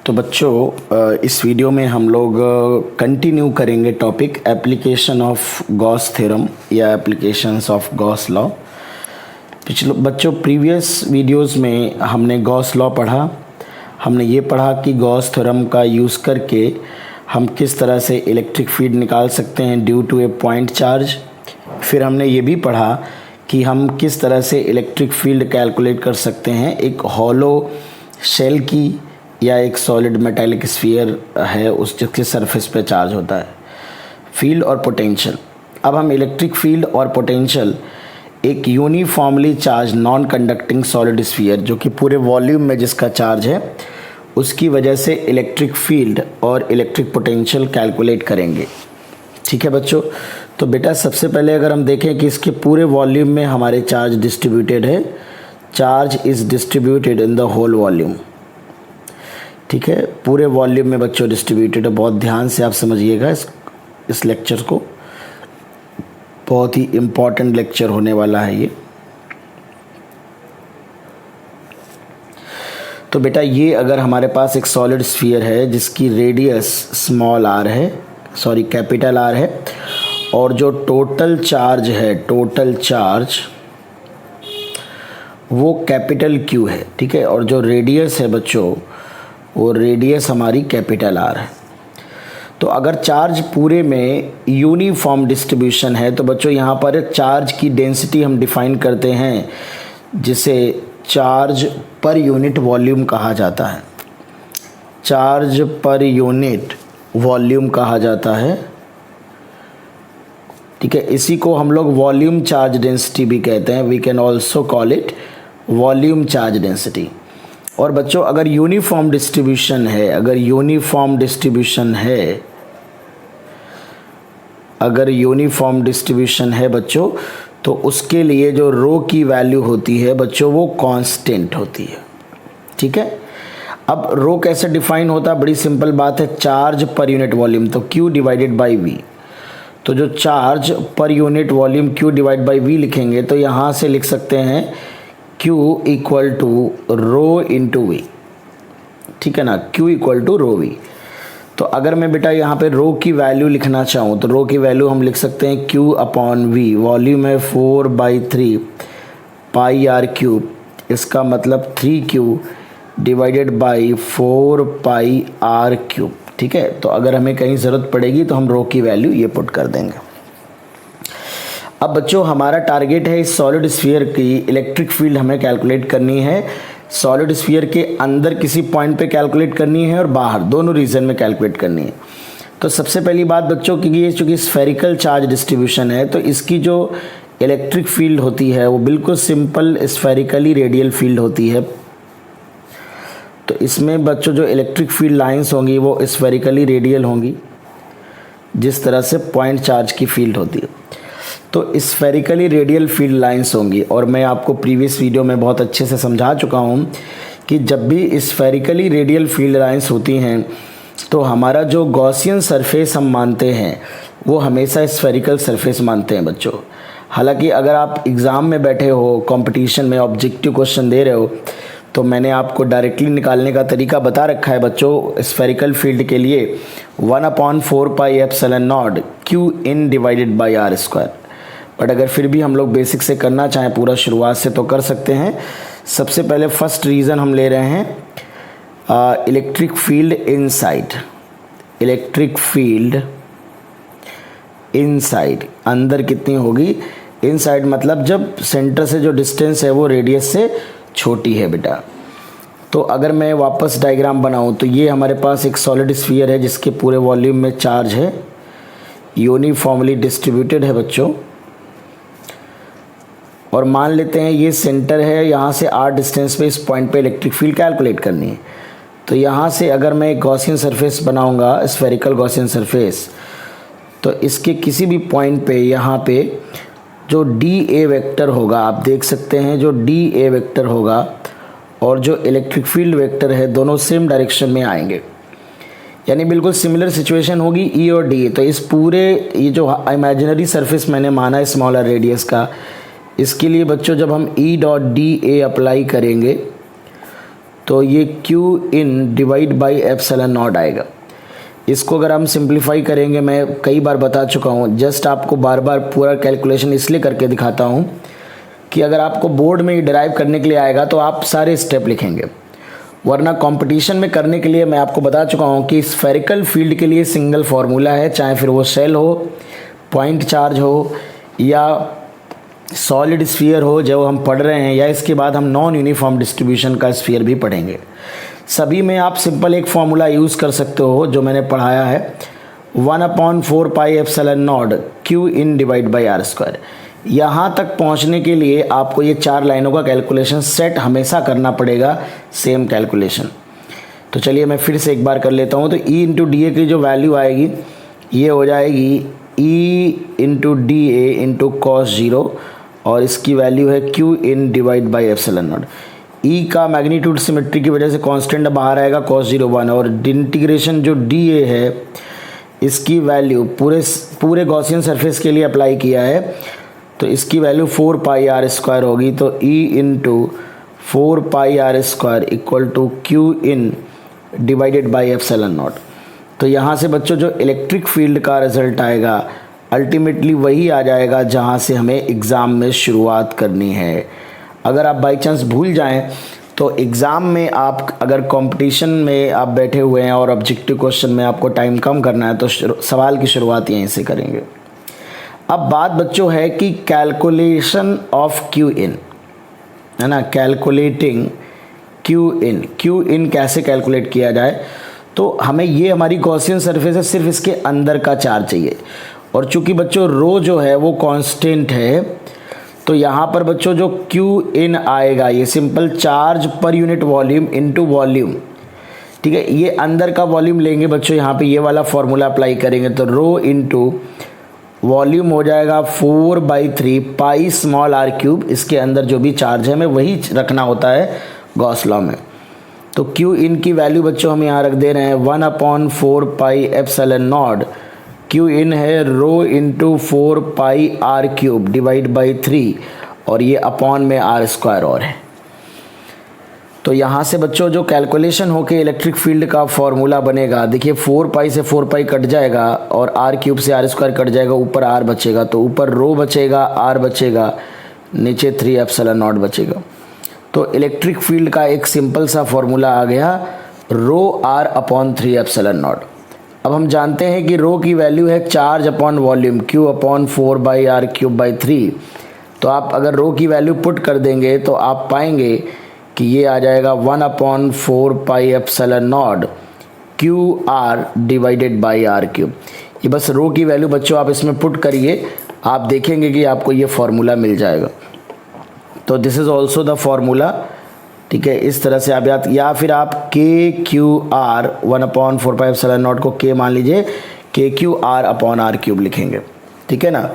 तो बच्चों इस वीडियो में हम लोग कंटिन्यू करेंगे topic application of Gauss theorem या एप्लीकेशंस ऑफ गॉस लॉ। पिछले बच्चों प्रीवियस वीडियोस में हमने गॉस लॉ पढ़ा। हमने ये पढ़ा कि गॉस थ्योरम का यूज़ करके हम किस तरह से इलेक्ट्रिक फील्ड निकाल सकते हैं due to a point charge. फिर हमने ये भी पढ़ा कि हम किस तरह से इलेक्ट्रिक फील्ड कैलकुलेट कर सकते हैं एक हॉलो शेल की या एक सॉलिड मेटालिक स्फीयर है उस जिसके सरफेस पे चार्ज होता है, फील्ड और पोटेंशियल। अब हम इलेक्ट्रिक फील्ड और पोटेंशियल एक uniformly charge non conducting solid sphere जो कि पूरे वॉल्यूम में जिसका चार्ज है उसकी वजह से इलेक्ट्रिक फील्ड और इलेक्ट्रिक पोटेंशियल कैलकुलेट करेंगे। ठीक है बच्चों, तो बेटा सबसे पहले अगर हम देखें कि इसके पूरे वॉल्यूम में हमारे चार्ज डिस्ट्रीब्यूटेड है, charge is distributed in the whole volume. ठीक है, पूरे वॉल्यूम में बच्चों डिस्ट्रीब्यूटेड है। बहुत ध्यान से आप समझिएगा इस लेक्चर को, बहुत ही इम्पॉर्टेंट लेक्चर होने वाला है ये। तो बेटा ये अगर हमारे पास एक सॉलिड स्फीयर है जिसकी रेडियस स्मॉल आर है, सॉरी कैपिटल आर है, और जो टोटल चार्ज है, टोटल चार्ज वो कैपिटल क्यू है। ठीक है, और जो रेडियस है बच्चों वो रेडियस हमारी कैपिटल आर है। तो अगर चार्ज पूरे में यूनिफॉर्म डिस्ट्रीब्यूशन है तो बच्चों यहाँ पर चार्ज की डेंसिटी हम डिफाइन करते हैं जिसे चार्ज पर यूनिट वॉल्यूम कहा जाता है। चार्ज पर यूनिट वॉल्यूम कहा जाता है। ठीक है, इसी को हम लोग वॉल्यूम चार्ज डेंसिटी भी कहते हैं। We can also call it volume charge density. और बच्चों अगर यूनिफॉर्म डिस्ट्रीब्यूशन है, अगर यूनिफॉर्म डिस्ट्रीब्यूशन है, अगर यूनिफॉर्म डिस्ट्रीब्यूशन है बच्चों, तो उसके लिए जो रो की वैल्यू होती है बच्चों वो कांस्टेंट होती है। ठीक है, अब रो कैसे डिफाइन होता है, बड़ी सिंपल बात है, चार्ज पर यूनिट वॉल्यूम, तो Q डिवाइडेड बाई V। तो जो charge per unit volume Q divide by V लिखेंगे तो यहाँ से लिख सकते हैं Q equal to rho into V। ठीक है ना, Q equal to rho V। तो अगर मैं बेटा यहाँ पे रो की वैल्यू लिखना चाहूँ तो रो की वैल्यू हम लिख सकते हैं Q अपॉन V। वॉल्यूम है 4/3 पाई आर क्यूब, इसका मतलब 3Q divided by 4 pi R cube. ठीक है, तो अगर हमें कहीं ज़रूरत पड़ेगी तो हम रो की वैल्यू ये पुट कर देंगे। अब बच्चों हमारा टारगेट है इस सॉलिड स्फीयर की इलेक्ट्रिक फील्ड हमें कैलकुलेट करनी है। सॉलिड स्फीयर के अंदर किसी पॉइंट पे कैलकुलेट करनी है और बाहर दोनों रीजन में कैलकुलेट करनी है। तो सबसे पहली बात बच्चों कि ये चूँकि स्फेरिकल चार्ज डिस्ट्रीब्यूशन है तो इसकी जो इलेक्ट्रिक फील्ड होती है वो बिल्कुल सिंपल स्फेरिकली रेडियल फील्ड होती है। तो इसमें बच्चों जो इलेक्ट्रिक फील्ड लाइंस होंगी वो स्फेरिकली रेडियल होंगी जिस तरह से पॉइंट चार्ज की फील्ड होती है। तो स्फेरिकली रेडियल फील्ड लाइंस होंगी, और मैं आपको प्रीवियस वीडियो में बहुत अच्छे से समझा चुका हूँ कि जब भी स्फेरिकली रेडियल फील्ड लाइंस होती हैं तो हमारा जो गॉसियन सरफेस हम मानते हैं वो हमेशा स्फेरिकल सरफेस मानते हैं बच्चों। हालांकि अगर आप एग्ज़ाम में बैठे हो, कंपटीशन में ऑब्जेक्टिव क्वेश्चन दे रहे हो, तो मैंने आपको डायरेक्टली निकालने का तरीका बता रखा है बच्चों। स्फेरिकल फील्ड के लिए 1/4 pi epsilon naught Q in divided by R square. But अगर फिर भी हम लोग बेसिक से करना चाहें पूरा शुरुआत से तो कर सकते हैं। सबसे पहले फर्स्ट रीज़न हम ले रहे हैं electric field inside. Electric field inside, अंदर कितनी होगी, इनसाइड मतलब जब सेंटर से जो डिस्टेंस है वो रेडियस से छोटी है बेटा। तो अगर मैं वापस डायग्राम बनाऊं तो ये हमारे पास एक सॉलिड स्फीयर है जिसके पूरे वॉल्यूम में चार्ज है, यूनिफॉर्मली डिस्ट्रीब्यूटेड है बच्चों। और मान लेते हैं ये सेंटर है, यहाँ से r डिस्टेंस पे इस पॉइंट पे इलेक्ट्रिक फील्ड कैलकुलेट करनी है। तो यहाँ से अगर मैं एक गॉसियन सरफेस बनाऊँगा, स्फेरिकल गॉसियन सरफेस, तो इसके किसी भी पॉइंट पे यहाँ पे जो DA वेक्टर होगा, आप देख सकते हैं जो DA वेक्टर होगा और जो इलेक्ट्रिक फील्ड वेक्टर है दोनों सेम डायरेक्शन में आएंगे, यानी बिल्कुल सिमिलर सिचुएशन होगी E और DA। तो इस पूरे ये जो इमेजिनरी सरफेस मैंने माना है स्मॉलर रेडियस का, इसके लिए बच्चों जब हम E.DA अप्लाई करेंगे तो ये Q in divide by epsilon not आएगा। इसको अगर हम सिंप्लीफाई करेंगे, मैं कई बार बता चुका हूँ, जस्ट आपको बार बार पूरा कैलकुलेशन इसलिए करके दिखाता हूँ कि अगर आपको बोर्ड में डिराइव करने के लिए आएगा तो आप सारे स्टेप लिखेंगे, वरना कंपटीशन में करने के लिए मैं आपको बता चुका हूँ कि स्फेरिकल फील्ड के लिए सिंगल फार्मूला है, चाहे फिर वो शेल हो, पॉइंट चार्ज हो या सॉलिड स्फीयर हो जो हम पढ़ रहे हैं, या इसके बाद हम नॉन यूनिफॉर्म डिस्ट्रीब्यूशन का स्फीयर भी पढ़ेंगे। सभी में आप सिंपल एक फार्मूला यूज़ कर सकते हो जो मैंने पढ़ाया है, 1/4 pi epsilon naught Q in divide by R square. यहाँ तक पहुँचने के लिए आपको ये 4 लाइनों का कैलकुलेशन सेट हमेशा करना पड़ेगा, सेम कैलकुलेशन। तो चलिए मैं फिर से एक बार कर लेता हूँ। तो ई इंटू डी ए की जो वैल्यू आएगी ये हो जाएगी E into D A into cos 0, और इसकी वैल्यू है Q in divide by epsilon naught. E का मैग्नीट्यूड सिमेट्री की वजह से कांस्टेंट बाहर आएगा cos 0 1, और इंटीग्रेशन जो डी ए है इसकी वैल्यू पूरे गॉसियन सरफेस के लिए अप्लाई किया है, तो इसकी वैल्यू 4 पाई आर स्क्वायर होगी। तो E into 4 pi R square equal to Q in divided by epsilon naught. तो यहाँ से बच्चों जो इलेक्ट्रिक फील्ड का रिजल्ट आएगा अल्टीमेटली वही आ जाएगा जहाँ से हमें एग्ज़ाम में शुरुआत करनी है। अगर आप बाई चांस भूल जाएं तो एग्ज़ाम में आप अगर कंपटीशन में आप बैठे हुए हैं और ऑब्जेक्टिव क्वेश्चन में आपको टाइम कम करना है तो सवाल की शुरुआत यहीं से करेंगे। अब बात बच्चों है कि कैलकुलेशन ऑफ क्यू इन, है ना, कैलकुलेटिंग क्यू इन कैसे कैलकुलेट किया जाए। तो हमें ये हमारी गॉसियन सरफेस है, सिर्फ इसके अंदर का चार्ज चाहिए, और चूंकि बच्चों रो जो है वो कांस्टेंट है, तो यहाँ पर बच्चों जो क्यू इन आएगा ये simple charge per unit volume into volume, ठीक है। ये अंदर का वॉल्यूम लेंगे बच्चों, यहाँ पे ये वाला फॉर्मूला अप्लाई करेंगे तो रो इनटू वॉल्यूम हो जाएगा 4/3 पाई स्मॉल r क्यूब। इसके अंदर जो भी चार्ज है हमें वही रखना होता है गॉस लॉ में। तो क्यू इन की वैल्यू बच्चों हम यहाँ रख दे रहे हैं 1/4 pi epsilon naught, Q in है rho into 4 pi r cube divide by 3, और ये अपॉन में r स्क्वायर और है। तो यहाँ से बच्चों जो कैलकुलेशन होके इलेक्ट्रिक फील्ड का फॉर्मूला बनेगा, देखिए 4 पाई से 4 पाई कट जाएगा और r क्यूब से r स्क्वायर कट जाएगा, ऊपर r बचेगा, तो ऊपर रो बचेगा, r बचेगा, नीचे 3 एप्सिलॉन नॉट बचेगा। तो इलेक्ट्रिक फील्ड का एक सिंपल सा फॉर्मूला आ गया, रो r अपॉन 3 एप्सिलॉन नॉट। अब हम जानते हैं कि रो की वैल्यू है charge upon volume, Q upon 4/r cube by 3। तो आप अगर रो की वैल्यू पुट कर देंगे तो आप पाएंगे कि ये आ जाएगा 1/4 pi epsilon naught Q R divided by r cube. ये बस रो की वैल्यू बच्चों आप इसमें पुट करिए, आप देखेंगे कि आपको ये फॉर्मूला मिल जाएगा। तो this is also the formula, ठीक है। इस तरह से आप याद, या फिर आप के Q R 1/4 pi epsilon not को के मान लीजिए, के Q R upon r cube लिखेंगे, ठीक है ना।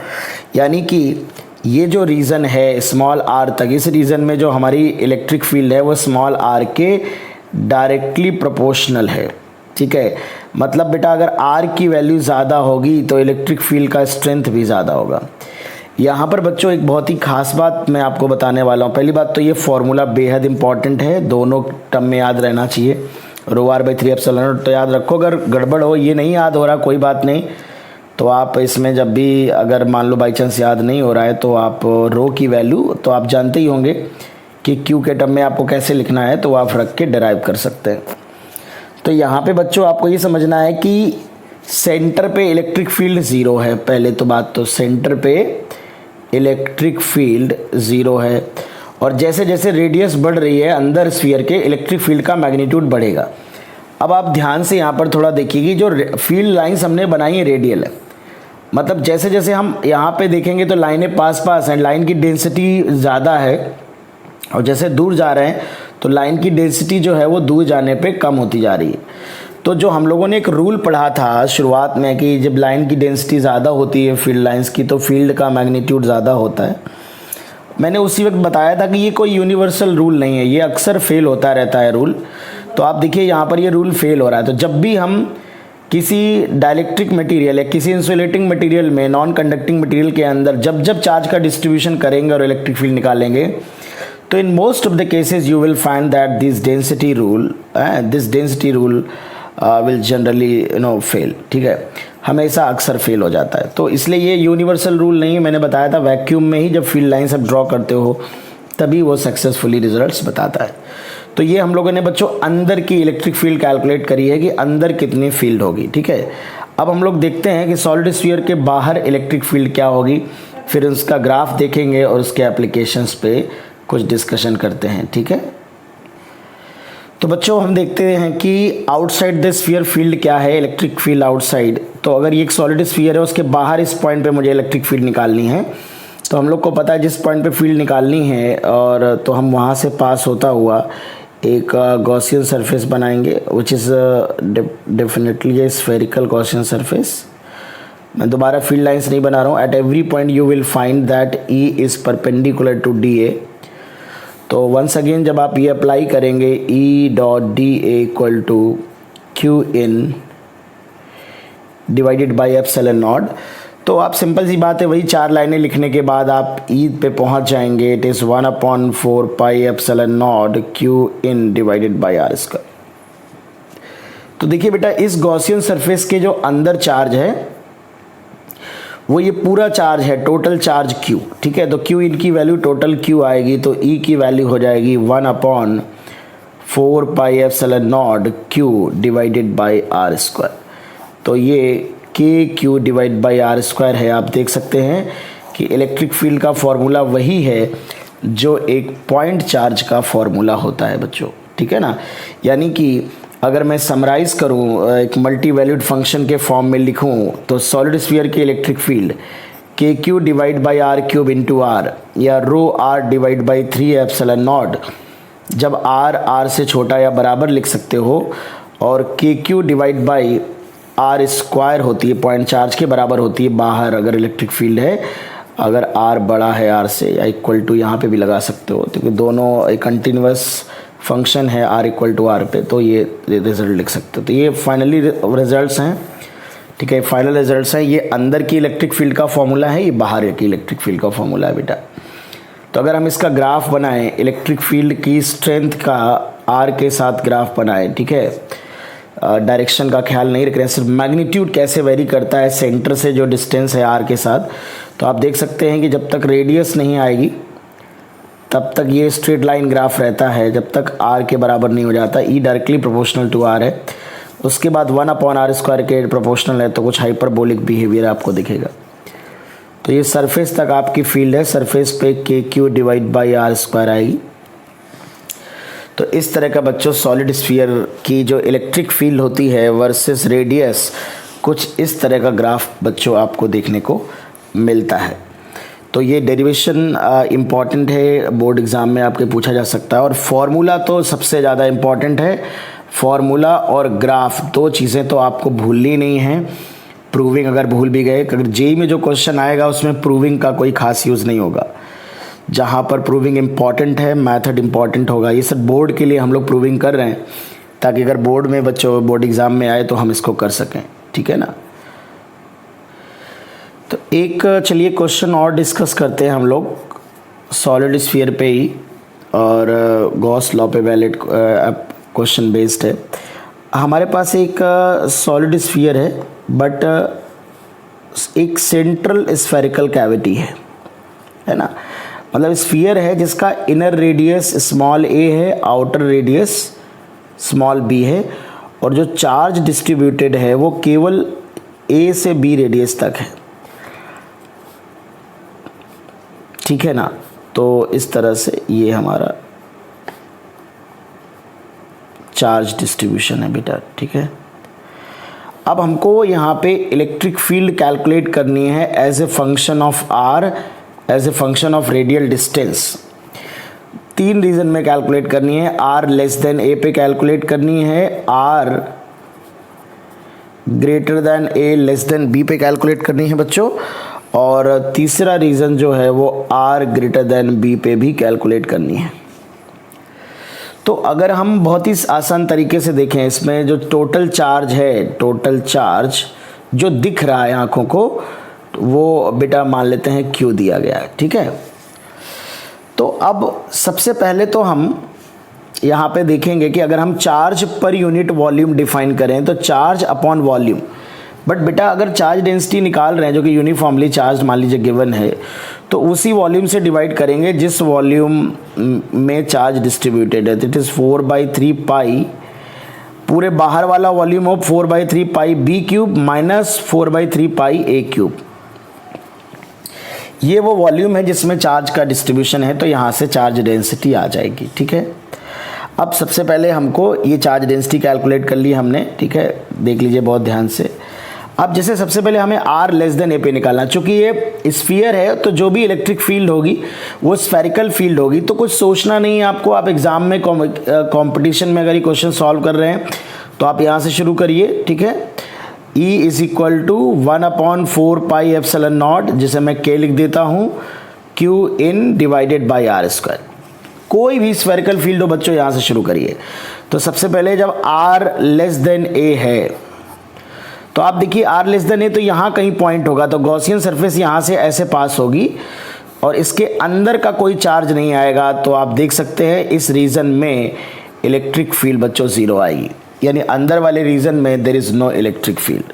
यानी कि ये जो रीज़न है स्मॉल r तक, इस रीज़न में जो हमारी इलेक्ट्रिक फील्ड है वो स्मॉल r के डायरेक्टली प्रोपोर्शनल है, ठीक है। मतलब बेटा अगर r की वैल्यू ज़्यादा होगी तो इलेक्ट्रिक फील्ड का स्ट्रेंथ भी ज़्यादा होगा। यहाँ पर बच्चों एक बहुत ही खास बात मैं आपको बताने वाला हूँ। पहली बात तो ये फॉर्मूला बेहद इंपॉर्टेंट है, दोनों टर्म में याद रहना चाहिए, रो r बाई 3 एप्सिलॉन नॉट। तो याद रखो, अगर गड़बड़ हो, ये नहीं याद हो रहा कोई बात नहीं, तो आप इसमें जब भी अगर मान लो बाई चांस याद नहीं हो रहा है तो आप रो की वैल्यू तो आप जानते ही होंगे कि क्यू के टर्म में आपको कैसे लिखना है, तो आप रख के डिराइव कर सकते हैं। तो यहाँ पे बच्चों आपको ये समझना है कि सेंटर पे इलेक्ट्रिक फील्ड 0 है। पहले तो बात तो सेंटर पे इलेक्ट्रिक फील्ड 0 है, और जैसे जैसे रेडियस बढ़ रही है अंदर स्फीयर के, इलेक्ट्रिक फील्ड का मैग्नीट्यूड बढ़ेगा। अब आप ध्यान से यहाँ पर थोड़ा देखिए कि जो फील्ड लाइंस हमने बनाई है रेडियल है, मतलब जैसे जैसे हम यहाँ पे देखेंगे तो लाइनें पास पास हैं, लाइन की डेंसिटी ज़्यादा है, और जैसे दूर जा रहे हैं तो लाइन की डेंसिटी जो है वो दूर जाने पे कम होती जा रही है। तो जो हम लोगों ने एक रूल पढ़ा था शुरुआत में कि जब लाइन की डेंसिटी ज़्यादा होती है फील्ड लाइंस की तो फील्ड का मैग्नीट्यूड ज़्यादा होता है। मैंने उसी वक्त बताया था कि ये कोई यूनिवर्सल रूल नहीं है, ये अक्सर फेल होता रहता है रूल। तो आप देखिए यहाँ पर ये रूल फेल हो रहा है। तो जब भी हम किसी डाइलेक्ट्रिक मटेरियल या किसी इंसुलेटिंग मटेरियल में, नॉन कंडक्टिंग मटेरियल के अंदर जब जब चार्ज का डिस्ट्रीब्यूशन करेंगे और इलेक्ट्रिक फील्ड निकालेंगे तो in most of the cases you will find that this density rule will generally fail, ठीक है, हमेशा अक्सर फेल हो जाता है। तो इसलिए ये यूनिवर्सल रूल नहीं, मैंने बताया था वैक्यूम में ही जब फील्ड लाइन्स आप ड्रॉ करते हो तभी वो सक्सेसफुली रिजल्ट्स बताता है। तो ये हम लोगों ने बच्चों अंदर की इलेक्ट्रिक फील्ड कैलकुलेट करी है कि अंदर कितनी फील्ड होगी, ठीक है। अब हम लोग देखते हैं कि सॉलिड स्फीयर के बाहर इलेक्ट्रिक फील्ड क्या होगी, फिर उसका ग्राफ देखेंगे और उसके एप्लीकेशंस पे कुछ डिस्कशन करते हैं, ठीक है। तो बच्चों हम देखते हैं कि आउटसाइड द स्फीयर फील्ड क्या है, इलेक्ट्रिक फील्ड आउटसाइड। तो अगर ये एक सॉलिड स्फीयर है उसके बाहर इस पॉइंट पे मुझे इलेक्ट्रिक फील्ड निकालनी है, तो हम लोग को पता है जिस पॉइंट पे फील्ड निकालनी है और तो हम वहाँ से पास होता हुआ एक गॉसियन सरफेस बनाएंगे which is definitely a spherical Gaussian surface. मैं दोबारा फील्ड लाइंस नहीं बना रहा हूँ। At every point you will find that E is perpendicular to D A. तो वंस अगेन जब आप ये अप्लाई करेंगे E dot D A equal to Q in divided by epsilon naught, तो आप सिंपल सी बात है वही 4 लाइनें लिखने के बाद आप ई पे पहुंच जाएंगे। It is 1/4 pi epsilon naught Q in divided by R square. तो देखिए बेटा इस गॉसियन सरफेस के जो अंदर चार्ज है वो ये पूरा चार्ज है, टोटल चार्ज Q, ठीक है। तो Q इन की वैल्यू टोटल Q आएगी, तो E की वैल्यू हो जाएगी 1/4 pi epsilon naught Q divided by R square. तो ये KQ divide by R square है। आप देख सकते हैं कि इलेक्ट्रिक फील्ड का फॉर्मूला वही है जो एक पॉइंट चार्ज का फॉर्मूला होता है बच्चों, ठीक है ना। यानी कि अगर मैं समराइज करूं एक मल्टी वैल्यूड फंक्शन के फॉर्म में लिखूं तो सॉलिड स्फीयर की electric field KQ divide by R cube into R या rho R divide by 3 epsilon naught, जब R से छोटा या बराबर लिख सकते हो, और KQ divide by R square होती है, पॉइंट चार्ज के बराबर होती है बाहर अगर इलेक्ट्रिक फील्ड है, अगर R बड़ा है R से, या इक्वल टू यहाँ पे भी लगा सकते हो क्योंकि दोनों एक कंटिन्यूस फंक्शन है R इक्वल टू R पे, तो ये रिजल्ट लिख सकते हो। तो ये फाइनली रिजल्ट्स हैं, ठीक है, फाइनल रिजल्ट्स हैं। ये अंदर की इलेक्ट्रिक फील्ड का फॉर्मूला है, ये बाहर की इलेक्ट्रिक फील्ड का फॉर्मूला है बेटा। तो अगर हम इसका ग्राफ बनाएं, इलेक्ट्रिक फील्ड की स्ट्रेंथ का R के साथ ग्राफ बनाएं, ठीक है, डायरेक्शन का ख्याल नहीं रख रहे हैं, सिर्फ मैग्नीट्यूड कैसे वेरी करता है सेंटर से जो डिस्टेंस है R के साथ। तो आप देख सकते हैं कि जब तक रेडियस नहीं आएगी तब तक ये स्ट्रेट लाइन ग्राफ रहता है, जब तक R के बराबर नहीं हो जाता, E directly proportional to R है। उसके बाद 1/r स्क्वायर के प्रोपोर्शनल है, तो कुछ हाइपरबोलिक बिहेवियर आपको दिखेगा। तो ये सरफेस तक आपकी फील्ड है, सरफेस पे KQ divide by R square आएगी। तो इस तरह का बच्चों सॉलिड स्फीयर की जो इलेक्ट्रिक फील्ड होती है वर्सेस रेडियस, कुछ इस तरह का ग्राफ बच्चों आपको देखने को मिलता है। तो ये डेरिवेशन इम्पॉर्टेंट है, बोर्ड एग्ज़ाम में आपके पूछा जा सकता है। और फॉर्मूला तो सबसे ज़्यादा इम्पॉर्टेंट है, फॉर्मूला और ग्राफ, दो चीज़ें तो आपको भूलनी नहीं है। प्रूविंग अगर भूल भी गए, अगर जेई में जो क्वेश्चन आएगा उसमें प्रूविंग का कोई खास यूज़ नहीं होगा। जहाँ पर प्रूविंग इम्पॉर्टेंट है मैथड इम्पॉर्टेंट होगा। ये सब बोर्ड के लिए हम लोग प्रूविंग कर रहे हैं ताकि अगर बोर्ड में बच्चों बोर्ड एग्ज़ाम में आए तो हम इसको कर सकें, ठीक है ना। तो एक चलिए क्वेश्चन और डिस्कस करते हैं हम लोग सॉलिड स्फीयर पे ही, और गॉस लॉ पे वैलिड क्वेश्चन बेस्ड है। हमारे पास एक सॉलिड स्फीयर है बट एक सेंट्रल स्फेरिकल कैविटी है ना। मतलब स्फीयर है जिसका इनर रेडियस स्मॉल a है, आउटर रेडियस स्मॉल b है, और जो चार्ज डिस्ट्रीब्यूटेड है वो केवल a से b रेडियस तक है, ठीक है ना। तो इस तरह से ये हमारा चार्ज डिस्ट्रीब्यूशन है बेटा, ठीक है। अब हमको यहाँ पे इलेक्ट्रिक फील्ड कैलकुलेट करनी है as a function of r, as a function of radial distance. 3 region में कैलकुलेट करनी है। r लेस देन a पे कैलकुलेट करनी है, r greater than a less than b पे कैलकुलेट करनी है बच्चों, और तीसरा रीजन जो है वो r ग्रेटर देन b पे भी कैलकुलेट करनी है। तो अगर हम बहुत ही आसान तरीके से देखें, इसमें जो टोटल चार्ज है, टोटल चार्ज जो दिख रहा है आंखों को, वो बेटा मान लेते हैं Q दिया गया है, ठीक है। तो अब सबसे पहले तो हम यहाँ पे देखेंगे कि अगर हम charge per unit volume define करें तो चार्ज अपॉन वॉल्यूम, बट बेटा अगर चार्ज डेंसिटी निकाल रहे हैं जो कि यूनिफॉर्मली चार्ज मान लीजिए गिवन है, तो उसी वॉल्यूम से डिवाइड करेंगे जिस वॉल्यूम में चार्ज डिस्ट्रीब्यूटेड है। इट इज़ 4/3 पाई, पूरे बाहर वाला वॉल्यूम हो 4/3 पाई बी क्यूब माइनस 4/3 पाई ए क्यूब। ये वो वॉल्यूम है जिसमें चार्ज का डिस्ट्रीब्यूशन है, तो यहाँ से चार्ज डेंसिटी आ जाएगी। ठीक है, अब सबसे पहले हमको ये चार्ज डेंसिटी कैलकुलेट कर ली हमने। ठीक है, देख लीजिए बहुत ध्यान से। अब जैसे सबसे पहले हमें R लेस देन ए पे निकालना, चूंकि ये स्फीयर है तो जो भी इलेक्ट्रिक फील्ड होगी वो स्फेरिकल फील्ड होगी, तो कुछ सोचना नहीं है आपको। आप एग्जाम में कंपटीशन में अगर ये क्वेश्चन सॉल्व कर रहे हैं तो आप यहाँ से शुरू करिए। ठीक है, E is equal to 1/4 pi epsilon naught, जिसे मैं K लिख देता हूँ, Q in divided by R square. कोई भी स्फेरिकल फील्ड हो बच्चों, यहाँ से शुरू करिए। तो सबसे पहले जब R लेस देन A है तो आप देखिए R लेस देन ए तो यहाँ कहीं पॉइंट होगा, तो गॉसियन सरफेस यहाँ से ऐसे पास होगी और इसके अंदर का कोई चार्ज नहीं आएगा। तो आप देख सकते हैं इस रीजन में इलेक्ट्रिक फील्ड बच्चों 0 आएगी, यानी अंदर वाले रीजन में there is no electric field.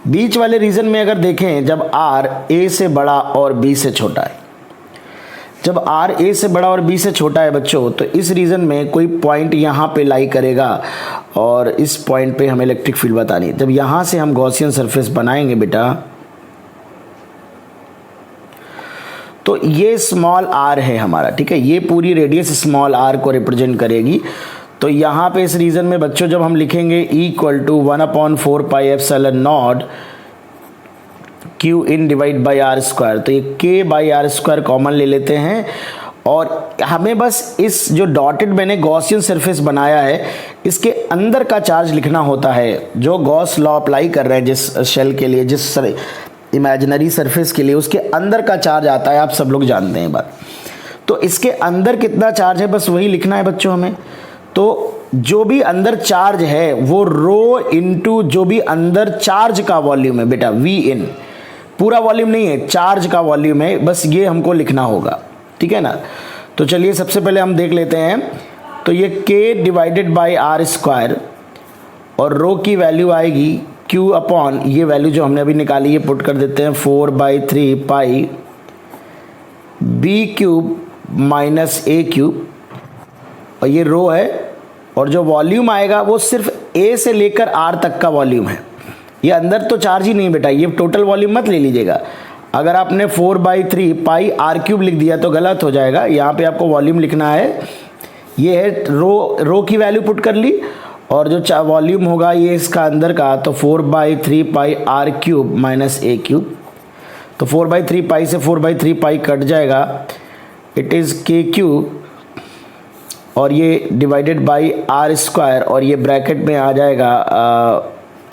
बीच वाले रीजन में अगर देखें, जब R A से बड़ा और B से छोटा है, जब R A से बड़ा और B से छोटा है बच्चों, तो इस रीजन में कोई पॉइंट यहाँ पे लाई करेगा और इस पॉइंट पे हमें इलेक्ट्रिक फील्ड बतानी है। जब यहाँ से हम गॉसियन सरफेस बनाएंगे बेटा, तो ये स्मॉल r है हमारा। ठीक है, ये पूरी रेडियस स्मॉल r को रिप्रेजेंट करेगी। तो यहाँ पे इस रीजन में बच्चों जब हम लिखेंगे E equal to 1/4 pi epsilon naught Q in divide by R square, तो ये K by R square common ले लेते हैं और हमें बस इस जो डॉटेड मैंने गॉसियन सरफेस बनाया है इसके अंदर का चार्ज लिखना होता है। जो गॉस लॉ अप्लाई कर रहे हैं जिस शेल के लिए, जिस इमेजिनरी सरफेस के लिए, उसके अंदर का चार्ज आता है, आप सब लोग जानते हैं बात। तो इसके अंदर कितना चार्ज है बस वही लिखना है बच्चों हमें। तो जो भी अंदर चार्ज है वो रो इनटू जो भी अंदर चार्ज का वॉल्यूम है बेटा, V इन, पूरा वॉल्यूम नहीं है, चार्ज का वॉल्यूम है, बस ये हमको लिखना होगा। ठीक है ना, तो चलिए सबसे पहले हम देख लेते हैं। तो ये K divided by R square और रो की वैल्यू आएगी Q अपॉन, ये वैल्यू जो हमने अभी निकाली है पुट कर देते हैं, 4/3 पाई B cube minus A cube, और ये रो है, और जो वॉल्यूम आएगा वो सिर्फ A से लेकर R तक का वॉल्यूम है। ये अंदर तो चार्ज ही नहीं बेटा, ये टोटल वॉल्यूम मत ले लीजिएगा। अगर आपने 4/3 पाई R क्यूब लिख दिया तो गलत हो जाएगा, यहाँ पे आपको वॉल्यूम लिखना है। ये है रो की वैल्यू पुट कर ली, और जो वॉल्यूम होगा ये इसका अंदर का, तो 4/3 पाई R cube minus A cube. तो 4/3 पाई से 4/3 पाई कट जाएगा, इट इज़ K क्यूब, और ये डिवाइडेड बाई R स्क्वायर, और ये ब्रैकेट में आ जाएगा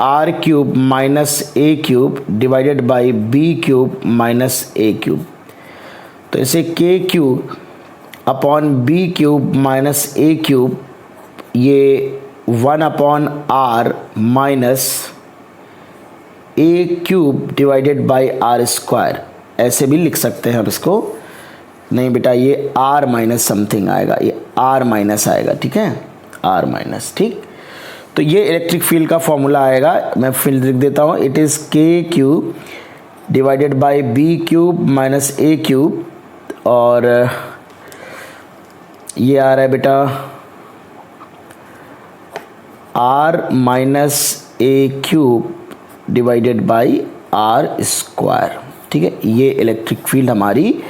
R cube minus A cube divided by B cube minus A cube. तो इसे K cube upon B cube minus A cube, ये 1/R minus A cube divided by R square, ऐसे भी लिख सकते हैं हम इसको। नहीं बेटा, ये R माइनस समथिंग आएगा, ये R माइनस आएगा। ठीक है, R माइनस। ठीक, तो ये इलेक्ट्रिक फील्ड का फॉर्मूला आएगा। मैं फील्ड लिख देता हूँ, it is K cube divided by B cube minus A cube, और ये आ रहा है बेटा R minus A cube divided by R square. ठीक है, ये इलेक्ट्रिक फील्ड हमारी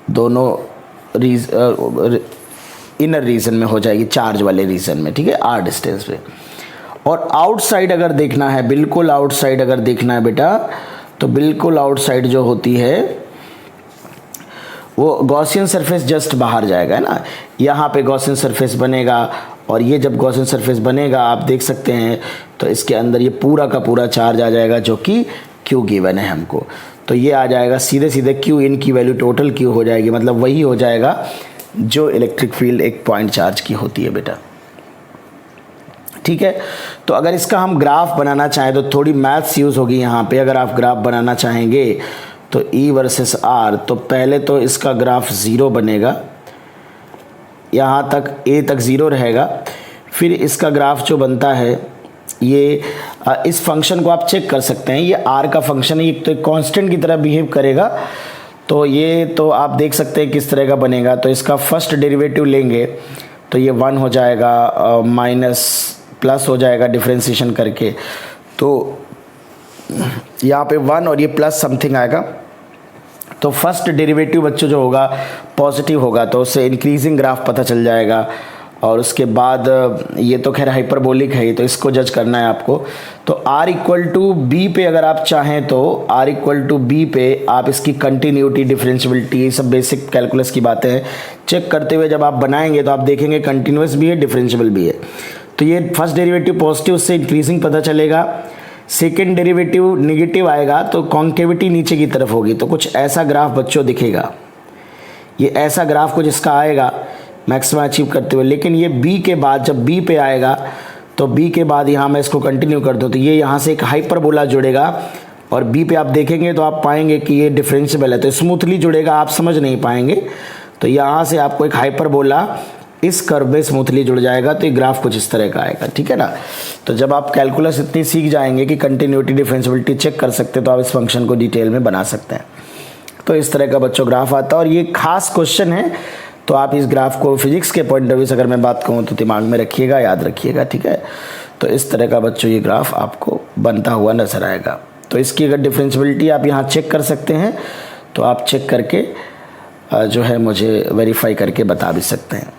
दोनों इनर रीजन में हो जाएगी, चार्ज वाले रीजन में। ठीक है, R डिस्टेंस पे। और आउटसाइड अगर देखना है, बिल्कुल आउटसाइड अगर देखना है बेटा, तो बिल्कुल आउटसाइड जो होती है वो गॉसियन सरफेस जस्ट बाहर जाएगा, है ना। यहाँ पे गॉसियन सरफेस बनेगा, और ये जब गॉसियन सरफेस बनेगा आप देख सकते हैं, तो इसके अंदर ये पूरा का पूरा चार्ज आ जाएगा जो कि Q गिवन है हमको। तो ये आ जाएगा सीधे सीधे Q इन की वैल्यू टोटल Q हो जाएगी, मतलब वही हो जाएगा जो इलेक्ट्रिक फील्ड एक पॉइंट चार्ज की होती है बेटा। ठीक है, तो अगर इसका हम ग्राफ बनाना चाहें तो थोड़ी मैथ्स यूज़ होगी यहाँ पे। अगर आप ग्राफ बनाना चाहेंगे तो E वर्सेस R, तो पहले तो इसका ग्राफ 0 बनेगा, यहाँ तक A तक 0 रहेगा। फिर इसका ग्राफ जो बनता है ये इस फंक्शन को आप चेक कर सकते हैं, ये R का फंक्शन है, ये तो कांस्टेंट की तरह बिहेव करेगा। तो ये तो आप देख सकते हैं किस तरह का बनेगा। तो इसका फर्स्ट डेरिवेटिव लेंगे तो ये 1 हो जाएगा, माइनस प्लस हो जाएगा डिफरेंशिएशन करके, तो यहाँ पे 1 और ये प्लस समथिंग आएगा। तो फर्स्ट डेरिवेटिव बच्चों जो होगा पॉजिटिव होगा, तो उससे इंक्रीजिंग ग्राफ पता चल जाएगा। और उसके बाद ये तो खैर हाइपरबोलिक है, तो इसको जज करना है आपको। तो r इक्वल टू बी पे अगर आप चाहें तो r इक्वल टू बी पे आप इसकी कंटिन्यूटी, डिफरेंशियबिलिटी, ये सब बेसिक कैलकुलस की बातें हैं, चेक करते हुए जब आप बनाएंगे तो आप देखेंगे कंटिन्यूस भी है, डिफरेंशियबल भी है। तो ये फर्स्ट डेरिवेटिव पॉजिटिव, उससे इंक्रीजिंग पता चलेगा। सेकेंड डेरिवेटिव निगेटिव आएगा तो कॉन्केविटी नीचे की तरफ होगी, तो कुछ ऐसा ग्राफ बच्चों दिखेगा। ये ऐसा ग्राफ कुछ इसका आएगा मैक्सिमम अचीव करते हुए। लेकिन ये b के बाद जब b पे आएगा तो b के बाद यहाँ मैं इसको कंटिन्यू कर दूँ तो ये यहाँ से एक हाइपरबोला जुड़ेगा, और b पे आप देखेंगे तो आप पाएंगे कि ये डिफरेंशियबल है, तो स्मूथली जुड़ेगा, आप समझ नहीं पाएंगे। तो यहाँ से आपको एक हाइपरबोला इस कर्व में स्मूथली जुड़ जाएगा, तो ये ग्राफ कुछ इस तरह का आएगा, ठीक है ना। तो जब आप कैलकुलस इतनी सीख जाएंगे कि कंटिन्यूटी, डिफरेंशियबिलिटी चेक कर सकते हैं, तो आप इस फंक्शन को डिटेल में बना सकते हैं। तो इस तरह का बच्चों ग्राफ आता है, और ये खास क्वेश्चन है, तो आप इस ग्राफ को फिजिक्स के पॉइंट ऑफ व्यू से अगर मैं बात कहूँ तो दिमाग में रखिएगा, याद रखिएगा, ठीक है। तो इस तरह का बच्चों ये ग्राफ आपको बनता हुआ नजर आएगा। तो इसकी अगर डिफरेंशियबिलिटी आप यहाँ चेक कर सकते हैं, तो आप चेक करके जो है मुझे वेरीफाई करके बता भी सकते हैं।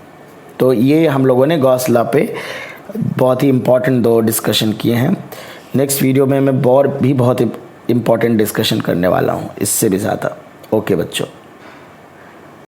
तो ये हम लोगों ने गॉस लॉ पे बहुत ही इम्पॉर्टेंट 2 डिस्कशन किए हैं। नेक्स्ट वीडियो में मैं और भी बहुत इम्पॉर्टेंट डिस्कशन करने वाला हूँ, इससे भी ज़्यादा। ओके बच्चों।